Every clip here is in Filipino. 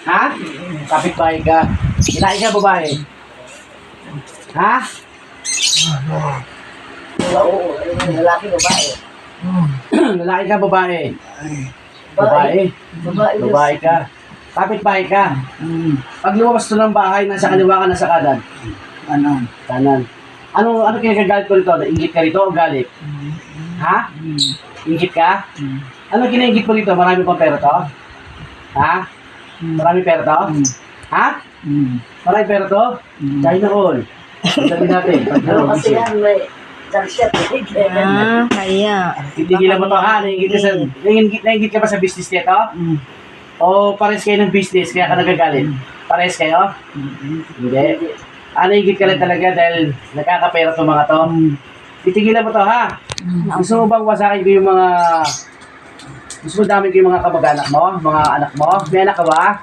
Ha? Kapitbahay ka. Lalaki ka, babae? Ha? Oo, lalaki, babae. Lalaki ka, babae? Babae? Babae ka. Kapitbahay ka. Pag lumabas to ng bahay, nasa kaliwa ka, nasa kanan? Kanan. Ano kinagagalit ko rito? Nainggit ka rito o galit? Ha? Inggit ka? Ano kinainggit mo rito? Marami pang pera to? Ha? Marami pera to? Ha? Marami pera to? China all. Sabi natin. Pero kasi yan, may dalsyat. Kaya. Titigilan mo to ha? Nainggit ka ba sa business nito? O pares kayo ng business kaya ka nagagalit? Pares kayo? Hindi. Nainggit ka lang talaga dahil nakakapera to mga to? Titigilan mo to ha? Gusto mo bang wasakin ko yung mga... Gusto mo dami ko yung mga kamag-anak mo? Mga anak mo? May anak ka ba?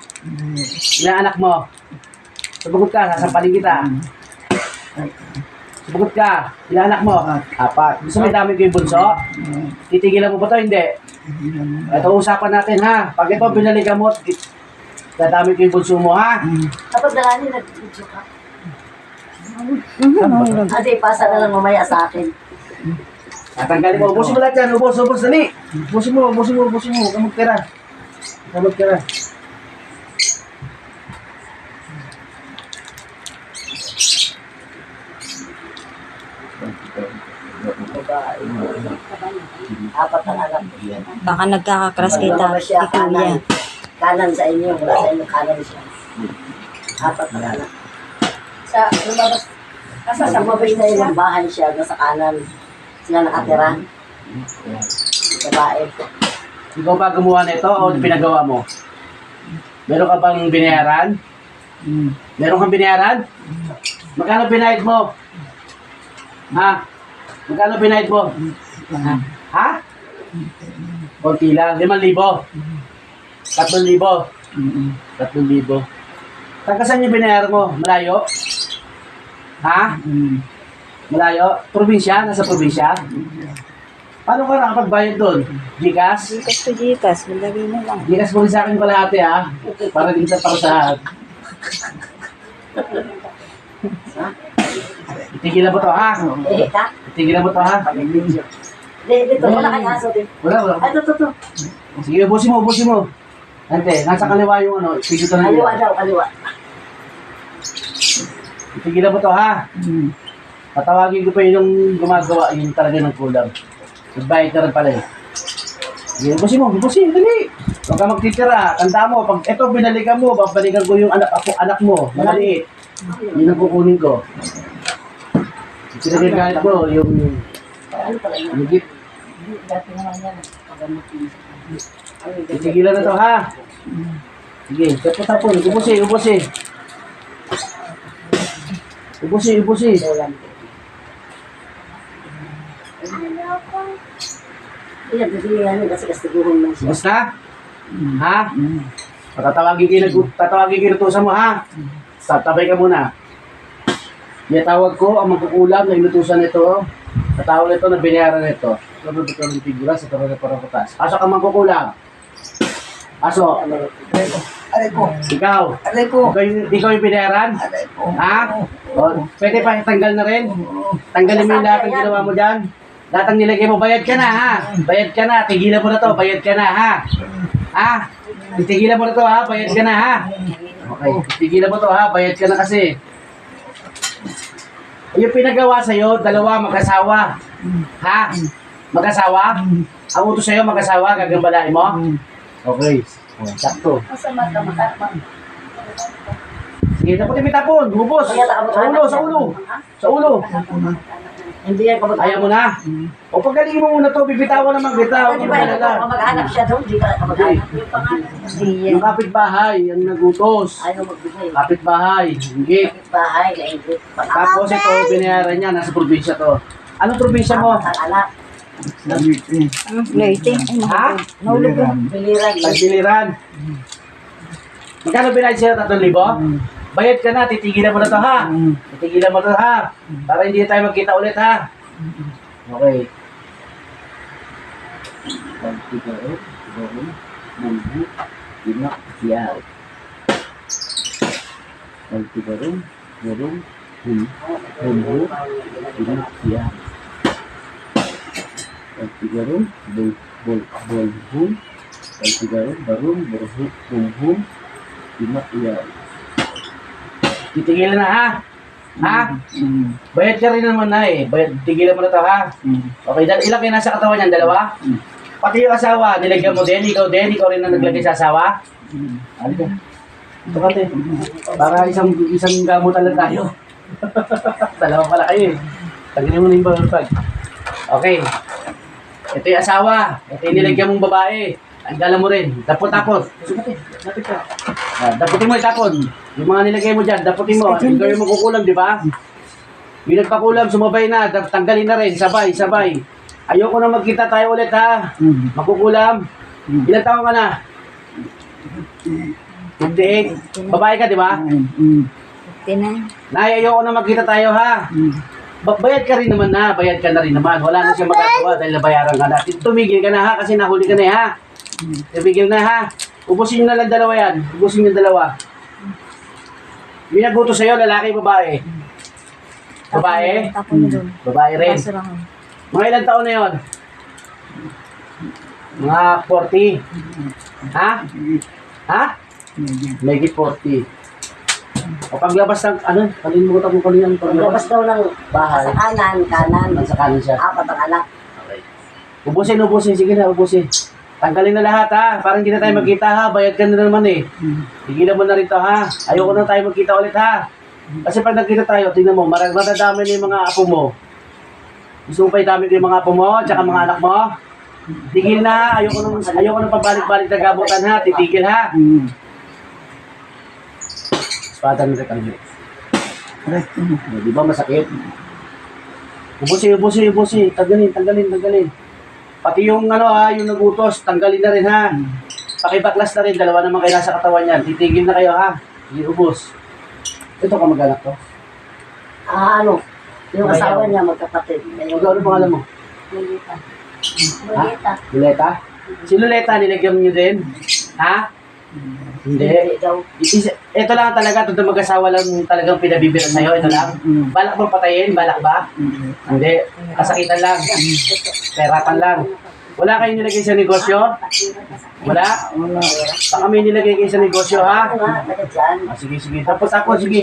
Ilang anak mo? Sabagot ka, sasampalin kita. Sabagot ka, ilang anak mo? 4. Gusto mo dami ko yung bunso? Titigilan mo ba to? Hindi. Ito usapan natin ha. Pag ito binalikan mo, dadami ko yung bunso mo ha. Tapos dalani, nag-video ka. Ate, pasa na lang mamaya sa akin. Tatanggalin mo. Ubusin mo lahat yan. Ubus, dali. Ubusin mo. Huwag kang magtira. Apat ang anak. Baka nagkakakras kay Lumabas siya, Kuya. kanan. Kanan sa inyo. Wala sa inyo, kanan siya. Apat ang anak. Sa lumabas. Kasi sa mabay na yung bahay siya. Nasa kanan. Sila nakatira. Babae. Ikaw ba gumawa nito o pinagawa mo? Meron ka bang binayaran? Meron kang binayaran? Magkano binayad mo? Ha? Magkano binayad mo? Ha? Konti lang. 5,000. 3,000. 3,000. Taga saan yung binayaran mo? Malayo? Ha? Malayo? Probinsya? Nasa probinsya? Paano ka nakapagbayad doon? Gcash? Gikas to Gikas. Malagay na lang. Gcash mo rin sa akin pala ate ha? Para din sa parusahan. Itigilan mo to ha? Eh, ka? Itigilan mo to ha? Dito, wala kang aso din. Wala. Ay, ito. Sige, ubusin mo. Ante, nasa kaliwa yung ano, tigil to na Kaliwa daw, kaliwa. Itigilan mo to ha? Patawagin ko pa yung gumagawa, yung talaga ng kulang. Nagbayad ka rin pala eh. Sige, ubusin, dali. Huwag ka magtitira. Tanda mo, pag ito binalikan mo, babalikan ko yung anak mo, maliit. Yun ang kukunin ko. Pinagagalit mo, yung gift. Itigilan na to ha? Sige, tapon. Ubusin. Iyan, bibigyan kasi kastiguhon lang siya. Basta? Ha? Tatawagin kayo ng mo ha? Tabay ka muna. Tawag ko ang magkukulam na inutusan nito. Tatawag nito na binayaran nito. Ito ng figura sa tarong paraputas. Pasok ang magkukulam. Pasok. Ikaw. Ikaw yung binayaran? Ha? O, pwede pa tanggal na rin? Tanggalin mo yung lahat ng ginawa mo dyan? Lahat ng nilagay mo, bayad ka na ha? Bayad ka na, tigilan mo na to, bayad ka na ha? Ha? Tigilan mo na to ha, bayad ka na ha? Okay, tigilan mo to ha, bayad ka na kasi. Yung pinagawa sa'yo, 2 mag-asawa. Ha? Mag-asawa? Ang utos sa'yo, mag-asawa, gagambalain mo? Okay. Sakto. Masama ka, Sige, tapon. Hubos. Sa ulo. Hindi yan kamag-anak. Ayaw mo na? O paggalingin mo muna to, bibitawan naman kita. Hindi ba yan kamag-anak siya doon? Hindi ka kamag-anak. Yung pangalan. Yung kapitbahay, ang nagutos. Ayaw magbigay. Kapitbahay, hindi. Bahay, nainggit. Tapos ito, binayaran niya, nasa probinsya to. Anong probinsya mo? Anak. Late. Ha? Nahulog ka. Biliran. Tagbiliran. Magkano binayad sa'yo? 3,000? Bayad ka na, titigilan mo na to ha. Titigilan mo to ha. Para hindi tayo magkita ulit ha. Okay. Pagtigaw, lima, siyaw. Kaltigarong, garong, humbo, pinakyan. Kaltigarong, bolhum, kaltigarong, barong, humhum, pinakyan. Titigil na ha? Ha? Bayad ka rin naman na eh. Tigilan mo na to ha? Okay, ilang kayo nasa katawan niyan? Dalawa? Pati yung asawa, nilagyan mo din, ikaw rin na naglagay sa asawa? Halika. Ito kate. Para isang gamutan lang tayo. Dalawa pala kayo eh. Tagilin mo na yung bag. Okay. Ito yung asawa. Ito yung nilagyan mong babae. Ang dala mo rin. Tapos. Sugate. Lapit ka. Daputin mo itapon. Yung mga nilagay mo dyan, daputin mo. Yung gawin mo kukulam, di ba? Yung nagpakulam, sumabay na. Tanggalin na rin. Sabay. Ayoko na magkita tayo ulit ha. Makukulam. Ilan taon ka na? 58. Babae ka, di ba? 59. Nay, ayoko na magkita tayo ha. Bayad ka rin naman na. Bayad ka na rin naman. Wala na siya magagawa dahil nabayaran ka na. Tumigil ka na ha kasi nahuli ka na ha. Tumigil na ha. Ubusin nyo na lang dalawa yan. Ubusin yung dalawa. May nagbuto sa'yo, lalaki, babae. Babae? Tapon mo doon. Babae rin. Basurahan. Mga ilang taon na yun? Mga 40. Ha? Ha? Megit 40. O paglabas ng, kalimutan mo kanina. Paglabas daw ng bahay. sa kanan. Nasa kanan siya. 4 ang anak. Okay. Ubusin. Sige na, ubusin. Tanggalin na lahat ha. Parang hindi na tayo magkita ha. Bayad ka na naman eh. Tigilan mo na rin to ha. Ayoko na tayo magkita ulit ha. Kasi pag nagkita tayo, tingnan mo, madadami na yung mga apo mo. Gusto mo pa idami ko yung mga apo mo, tsaka mga anak mo? Tigil na ha. Ayoko nang pabalik-balik na gabutan ha. Titigil ha. Espada na rin. Di ba masakit? Ubusin. Tanggalin. Pati yung yung nagutos, tanggalin na rin ha. Pakibaklas na rin, dalawa naman kayo nasa katawan yan. Titigil na kayo ha. Iubos. Ito ka mag-anak to? Yung asawa niya magkapatid. Ano pangalan mo? Lolita. Loleta? Si Loleta, nilagyan niyo din? Ha? Hindi. Ito lang talaga, ito mag-asawa lang talagang pinabibira sa'yo. Ito lang. Balak bang patayin? Balak ba? Hindi. Kasakitan lang. Peratan lang. Wala kayong nilagay sa negosyo? Wala? Baka may nilagay kayo sa negosyo, ha? Sige. Tapos ako, sige.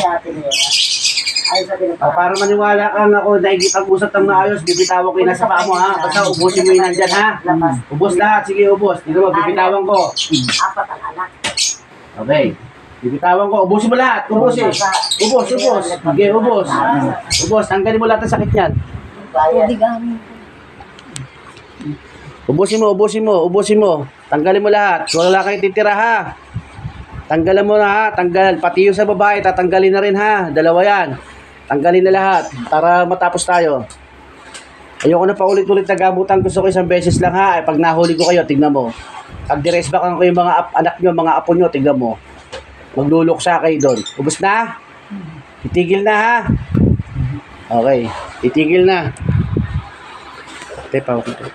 Para maniwala kang ako, naigipag-usap ng maayos, bibitawan ko yung nasa paa mo, ha? Basta ubusin mo yung nandyan, ha? Ubus lahat. Sige, ubus. Dito mo, bibitawan ko. 4 ang anak. Okay. Bibitawan ko. Ubusin mo lahat. Ubusin. Ubus. Sige, ubus. Tanggalin mo lahat ng sakit yan. Podigamin ko. Ubusin mo. Tanggalin mo lahat. Wala kayong titira ha. Tanggalan mo na ha. Pati yung sa babae, tatanggalin na rin ha. Dalawa yan. Tanggalin na lahat para matapos tayo. Ayoko na pa ulit-ulit na gamutan. Gusto ko isang beses lang ha. Pag nahuli ko kayo, tignan mo. Pag di-raise back ko yung mga anak nyo, mga apo nyo, tignan mo. Magluluksa kayo doon. Ubus na? Itigil na ha. Okay. Itigil na. Pawak na.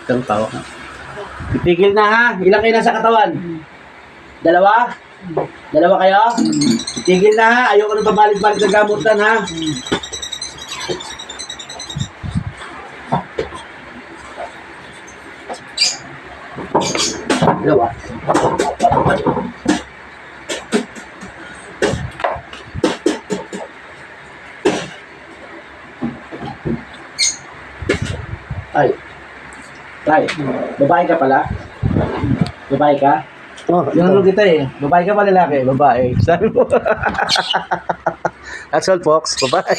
Itong pawak na. Itigil na ha. Ilang kayo nasa katawan? Dalawa kayo? Itigil na ha. Ayoko na pabalik-balik na gamutan ha. Dalawa. Tay, babae ka pala? Babae ka? Tinanong kita eh. Babae ka pa lalaki? Babae. Sabi mo. That's all folks. Babae.